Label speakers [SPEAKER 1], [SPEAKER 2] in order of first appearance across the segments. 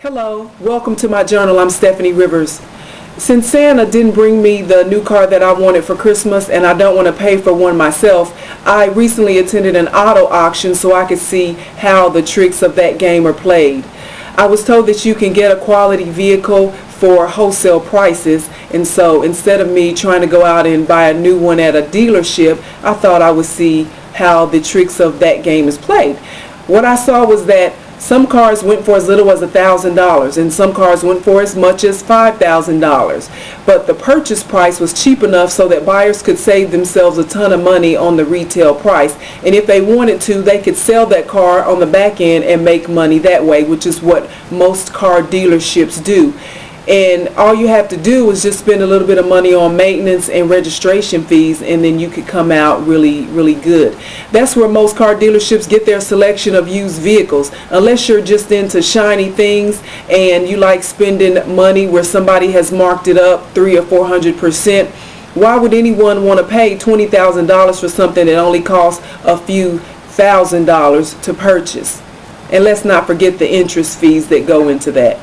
[SPEAKER 1] Hello, welcome to my journal. I'm Steffanie Rivers. Since Santa didn't bring me the new car that I wanted for Christmas and I don't want to pay for one myself, I recently attended an auto auction so I could see how the tricks of that game are played. I was told that you can get a quality vehicle for wholesale prices, and so instead of me trying to go out and buy a new one at a dealership, I thought I would see how the tricks of that game is played. What I saw was that some cars went for as little as $1,000 and some cars went for as much as $5,000. But the purchase price was cheap enough so that buyers could save themselves a ton of money on the retail price. And if they wanted to, they could sell that car on the back end and make money that way, which is what most car dealerships do. And all you have to do is just spend a little bit of money on maintenance and registration fees, and then you could come out really good. That's where most car dealerships get their selection of used vehicles. Unless you're just into shiny things and you like spending money where somebody has marked it up 300 or 400%, why would anyone want to pay $20,000 for something that only costs a few $1,000s to purchase? And let's not forget the interest fees that go into that.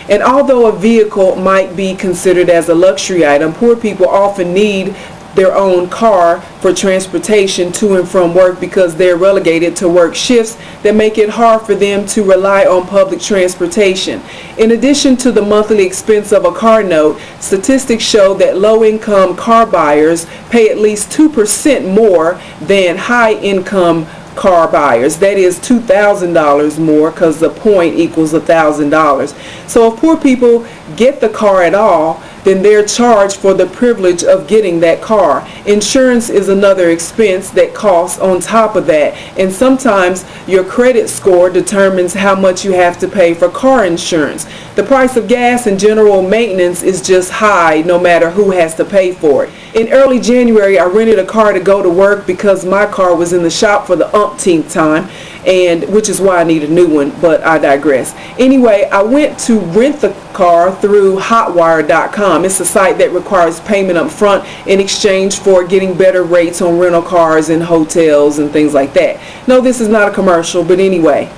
[SPEAKER 1] And although a vehicle might be considered as a luxury item, poor people often need their own car for transportation to and from work because they're relegated to work shifts that make it hard for them to rely on public transportation. In addition to the monthly expense of a car note, statistics show that low-income car buyers pay at least 2% more than high-income car buyers. That is $2,000 more, because the point equals $1,000. So if poor people get the car at all, then they're charged for the privilege of getting that car. Insurance is another expense that costs on top of that, and sometimes your credit score determines how much you have to pay for car insurance. The price of gas and general maintenance is just high no matter who has to pay for it. In early January, I rented a car to go to work because my car was in the shop for the umpteenth time, and which is why I need a new one, but I digress. Anyway, I went to rent the car through Hotwire.com. It's a site that requires payment up front in exchange for getting better rates on rental cars and hotels and things like that. No, this is not a commercial, but anyway.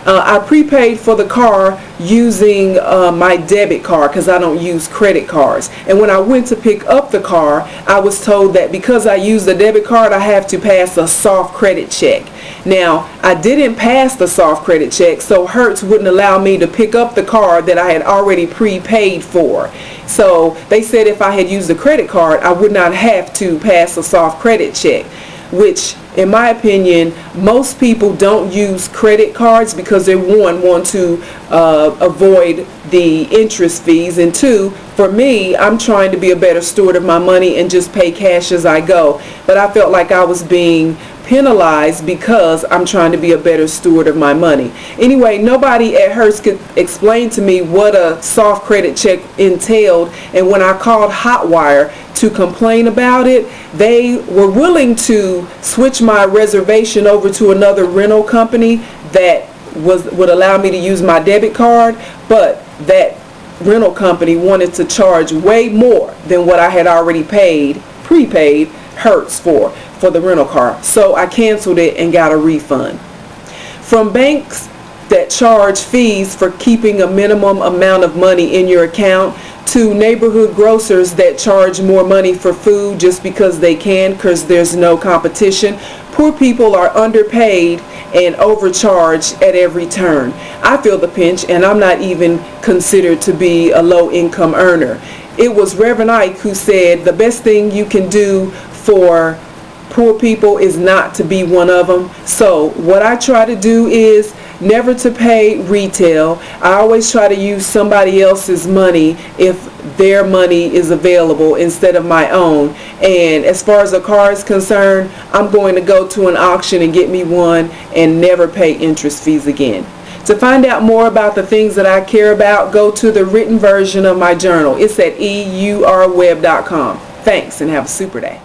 [SPEAKER 1] I prepaid for the car using my debit card because I don't use credit cards. And when I went to pick up the car, I was told that because I use the debit card, I have to pass a soft credit check. Now, I didn't pass the soft credit check, so Hertz wouldn't allow me to pick up the car that I had already prepaid for. So they said if I had used a credit card, I would not have to pass a soft credit check, which in my opinion, most people don't use credit cards because they want to avoid the interest fees, and two, for me, I'm trying to be a better steward of my money and just pay cash as I go. But I felt like I was being penalized because I'm trying to be a better steward of my money. Anyway, nobody at Hertz could explain to me what a soft credit check entailed, and when I called Hotwire to complain about it, they were willing to switch my reservation over to another rental company that would allow me to use my debit card, but that rental company wanted to charge way more than what I had already prepaid Hertz for the rental car. So I canceled it and got a refund. From banks that charge fees for keeping a minimum amount of money in your account, to neighborhood grocers that charge more money for food just because they can, because there's no competition, poor people are underpaid and overcharged at every turn. I feel the pinch, and I'm not even considered to be a low-income earner. It was Reverend Ike who said the best thing you can do for poor people is not to be one of them. So what I try to do is never to pay retail. I always try to use somebody else's money if their money is available instead of my own. And as far as a car is concerned, I'm going to go to an auction and get me one and never pay interest fees again. To find out more about the things that I care about, go to the written version of my journal. It's at eurweb.com. Thanks, and have a super day.